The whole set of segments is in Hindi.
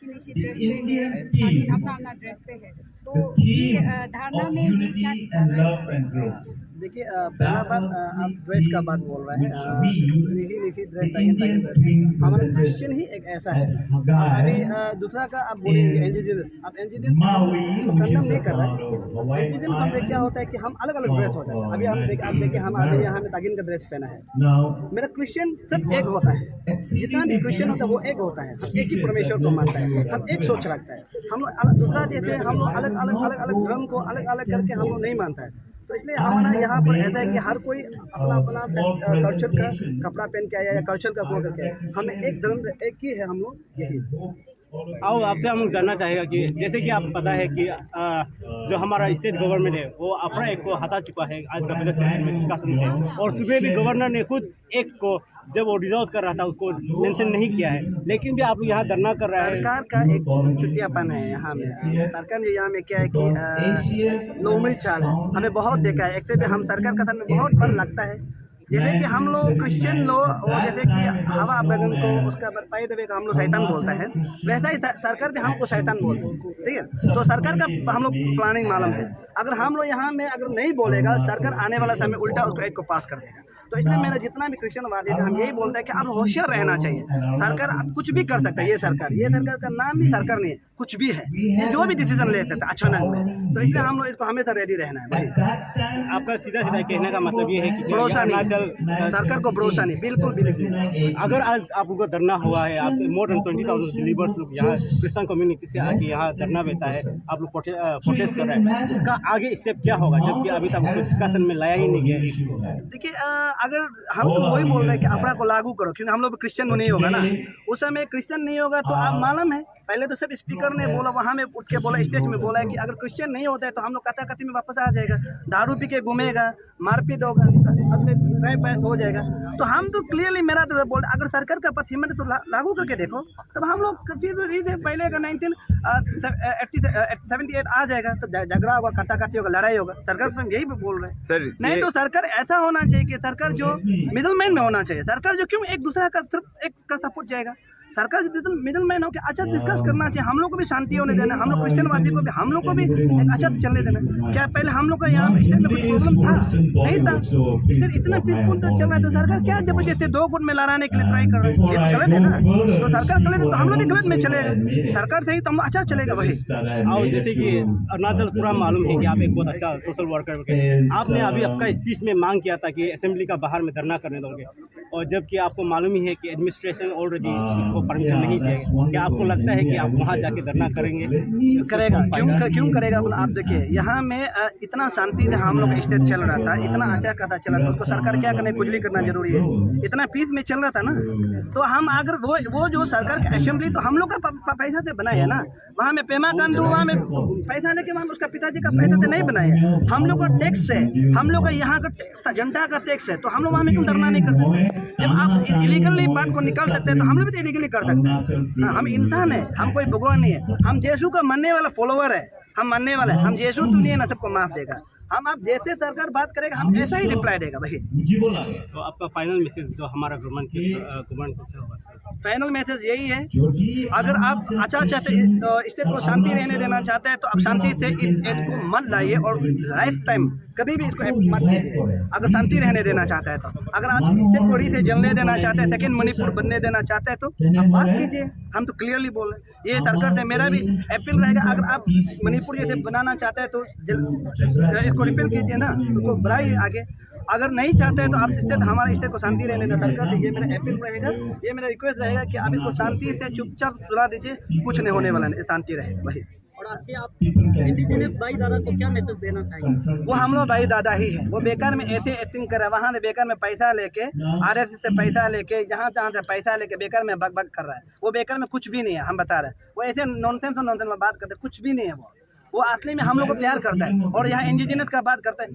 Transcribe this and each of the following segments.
निशी ड्रेस पे है, स्थानीय अपना ड्रेस पे है, तो ये धारणा में ये क्या दिखाना है? देखिए, पहला बात, आप ड्रेस का बात बोल रहे हैं, निशी ड्रेस, तागिन ड्रेस, हमारा क्रिश्चियन ही एक ऐसा है। अभी दूसरा का आप बोलेंगे इंडिजिनस, आप इंडिजिनस को कंडम नहीं कर रहे हैं। इंडिजिनस हम देख क्या होता है कि हम अलग अलग ड्रेस होता है। अभी आप देखिए, हम अभी यहाँ में तागिन का ड्रेस पहना है। मेरा क्रिश्चियन सब एक होता है, जितना भी क्रिश्चियन होता है वो एक होता है। हम एक ही परमेश्वर को मानता है, हम एक सोच रखता है। हम लोग दूसरा जैसे हम लोग अलग अलग धर्म को अलग अलग करके हम लोग नहीं मानता है। तो इसलिए हमारा यहाँ पर ऐसा है कि हर कोई अपना अपना कल्चर का कपड़ा पहन के आया या कल्चर का वो करके आया। हमें एक धर्म एक ही है, हम लोग यही। आओ आपसे हम लोग जानना चाहेगा कि जैसे कि आप पता है कि जो हमारा स्टेट गवर्नमेंट है वो अपना एक को हटा चुका है आज का बजट सेशन में डिस्कशन से, और सुबह भी गवर्नर ने खुद एक को जब वो डिजॉल्व कर रहा था उसको मेंशन नहीं किया है, लेकिन भी आप लोग यहाँ धरना कर रहे हैं। सरकार का एक चुटियापन है यहाँ में। सरकार ने यहाँ में क्या है कि नॉर्मल चाल है, हमें बहुत देखा है। एक हम सरकार का साथ में बहुत डर लगता है। जैसे कि हम लोग क्रिश्चियन लोग, और जैसे कि हवा बैगन को उसका पाई दबे का हम लोग शैतान बोलता है, वैसा ही सरकार भी हमको शैतान बोलते हैं। ठीक है, तो सरकार का हम लोग प्लानिंग मालूम है। अगर हम लोग यहाँ में अगर नहीं बोलेगा, सरकार आने वाला समय उल्टा उसको एक को पास कर देगा। तो इसलिए मेरा जितना भी क्रिश्चियन वादी थे हम यही बोलते हैं कि आप होशियार रहना चाहिए। सरकार आप कुछ भी कर सकता है। ये सरकार का नाम भी सरकार नहीं है, कुछ भी है, ये जो भी डिसीजन ले सकता है अचानक में। तो इसलिए हम लोग इसको हमेशा रेडी रहना है भाई। आपका सीधा सीधा कहने का मतलब ये है कि भरोसा नहीं, सरकार को भरोसा नहीं, बिल्कुल नहीं। अगर आज आप लोगों का धरना हुआ है, आप मोर देन 20,000 बिलीवर्स लोग यहाँ क्रिश्चियन कम्युनिटी से आके यहाँ धरना देता है, आप लोग प्रोटेस्ट कर रहे हैं, इसका आगे स्टेप क्या होगा, जबकि अभी तक उसको डिस्कशन में लाया ही नहीं गया? देखिए, अगर हम तो वही बोल रहे हैं कि अपना को लागू करो, क्योंकि हम लोग क्रिश्चियन नहीं होगा ना, उस समय क्रिश्चियन नहीं होगा। तो आप मालूम है पहले तो सब स्पीकर ने बोला, वहाँ में उठ के बोला, स्टेज में बोला है कि अगर क्रिश्चियन नहीं होता है तो हम लोग कथाकथी में वापस आ जाएगा, दारू पी के घूमेगा, मारपीट होगा, टाइम पास हो जाएगा। तो हम तो क्लियरली मेरा तो बोल, अगर सरकार का पास हिम्मत तो लागू करके देखो, तब हम लोग फिर पहले का 1978 आ जाएगा, तो झगड़ा होगा, कटाकटी होगा, लड़ाई होगा। सरकार तो यही बोल रहे हैं सर। नहीं तो सरकार ऐसा होना चाहिए कि सरकार जो मिडल मैन में होना चाहिए। सरकार जो क्यों एक दूसरा का सिर्फ एक का सपोर्ट जाएगा, सरकार जो मिडल मैन हो के अच्छा डिस्कस करना चाहिए। हम लोग को भी शांति होने देना, हम लोग क्रिश्चियनवादी को भी हम लोग को भी एक अच्छा चलने देना। क्या पहले हम लोग का यहाँ स्टेट में कोई प्रॉब्लम था? नहीं था। स्टेट इतना पीसफुल तक चल रहा है, तो सरकार क्या जबरदस्ती दो गुट में लड़ाने के लिए ट्राई कर रहे हैं? ये गलत है ना। तो सरकार गलत है तो हम लोग भी गलत में चलेगा, सरकार सही तो हम अच्छा चलेगा वही। और जैसे कि अरुणाचल पूरा मालूम है कि आप एक बहुत अच्छा सोशल वर्कर के, आपने अभी आपका स्पीच में मांग किया था कि असेंबली का बाहर में धरना करने दोगे, और जबकि आपको मालूम ही है कि एडमिनिस्ट्रेशन ऑलरेडी इसको परमिशन नहीं दिया। क्या आपको लगता है कि आप वहाँ जाके धरना करेंगे? करेगा, क्यों करेगा? आप देखिए, यहाँ में इतना शांति से हम लोग स्टेट चल रहा था, इतना अच्छा खासा चल रहा था, उसको सरकार क्या करने कुचली करना जरूरी है? इतना पीस में चल रहा था ना। तो हम अगर वो जो सरकार की असेंबली तो हम लोग का पैसा से बनाया है ना। वहाँ में पेमा कांडू, वहाँ में पैसा लेके वहाँ उसका पिताजी का पैसा से नहीं बनाया, हम लोग का टैक्स है, हम लोग का यहाँ का जनता का टैक्स है। तो हम लोग वहाँ में क्यों धरना नहीं कर सकते? जब आप इलीगली बात को निकाल सकते हैं तो हम लोग भी तो इलीगली कर सकते हैं। हम इंसान है, हम कोई भगवान नहीं है। हम यीशु का मानने वाला फॉलोवर है, हम मानने वाले, हम यीशु तो नहीं है ना, सबको माफ देगा। हम आप जैसे सरकार बात करेगा हम ऐसा ही रिप्लाई देगा भाई। तो आपका फाइनल मैसेज जो हमारा गवर्नमेंट को क्या होगा? फाइनल मैसेज यही है, अगर आप अच्छा चाहते स्टेट को शांति रहने देना चाहते हैं तो आप शांति से इस एक्ट को मत लाइए, और लाइफ टाइम कभी भी इसको मत कीजिए अगर शांति रहने देना चाहता है तो। अगर आप स्टेट को रीते जलने देना चाहते हैं, सेकेंड मणिपुर बनने देना चाहते हैं तो आप पास कीजिए। हम तो क्लियरली बोल रहे हैं, ये सरकार से मेरा भी अपील रहेगा, अगर आप मणिपुर जैसे बनाना चाहते हैं तो इसको रिपील कीजिए ना, उसको बढ़ाइए आगे। अगर नहीं चाहते हैं तो आप स्टेट, हमारे स्टेट को शांति रहने देना सरकार। ये मेरा अपील रहेगा, ये मेरा रिक्वेस्ट रहेगा कि आप इसको शांति से चुपचाप सुला दीजिए, कुछ नहीं होने वाला है, शांति रहे वही। और अच्छे आप इंडिजिनस भाई दादा को क्या मैसेज देना चाहिए? वो हम लोग भाई दादा ही है, वो बेकार में ऐसे एक्टिंग कर रहा है, वहाँ से बेकार में पैसा लेके, RS से पैसा लेके, जहाँ से पैसा लेके बेकार में बक कर रहा है। वो बेकार में कुछ भी नहीं है, हम बता रहे हैं। वो ऐसे नॉनसेंस में बात करते, कुछ भी नहीं है। वो असली में हम लोग को प्यार करता है। और यहाँ इंडिजिनस का बात करता है,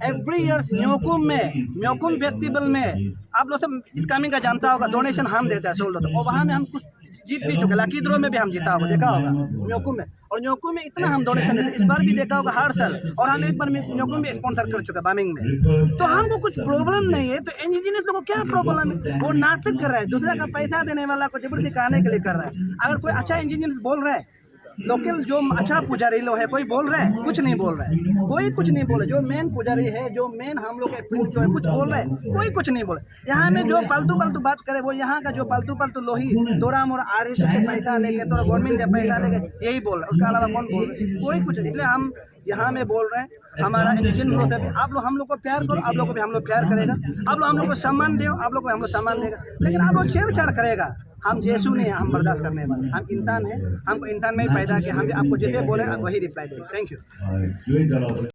एवरी ईयर न्योकुम फेस्टिवल में आप लोग सब इस कामिंग का जानता होगा, डोनेशन हम देते हैं 16 तो, और वहाँ में हम कुछ जीत भी चुके, लकी ड्रॉ में भी हम जीता होगा, देखा होगा न्योकू में। और न्योकू में इतना हम डोनेशन देते, इस बार भी देखा होगा हर साल, और हम एक बार न्योकू में स्पॉन्सर कर चुके बामिंग में। तो हमको कुछ प्रॉब्लम नहीं है। तो इंडिजिनियस लोगों को क्या प्रॉब्लम है? वो नाटक कर रहा है, दूसरे का पैसा देने वाला को जबरदस्ती कहने के लिए कर रहा है। अगर कोई अच्छा इंजीनियर बोल रहा है, लोकल जो अच्छा पुजारी लोग है, कोई बोल रहा है, कुछ नहीं बोल रहा है, कोई कुछ नहीं बोल रहा है। जो मेन पुजारी है, जो मेन हम लोग के जो है, कुछ बोल रहा है, कोई कुछ नहीं बोल रहा। यहाँ में जो फालतू बात करे, वो यहाँ का जो फालतू लोही तोरा मोरा आरएस से पैसा लेके, तोरा गवर्नमेंट से पैसा लेके, यही बोल रहा है। उसके अलावा कौन बोल रहा है? कोई कुछ नहीं। इसलिए हम यहाँ में बोल रहे हैं, हमारा इंडिजिनियस ग्रोथ है। आप लोग हम लोग को प्यार करो, आप लोग को भी हम लोग प्यार करेगा। आप लोग हम लोग को सम्मान दो, आप लोग को हम लोग सम्मान देगा। लेकिन आप लोग छेड़छाड़ करेगा, हम यीशु नहीं है, हम बर्दाश्त करने वाले। हम इंसान हैं, हमको इंसान में ही पैदा किया। हम भी आपको जैसे बोले आप वही रिप्लाई देंगे। Thank you.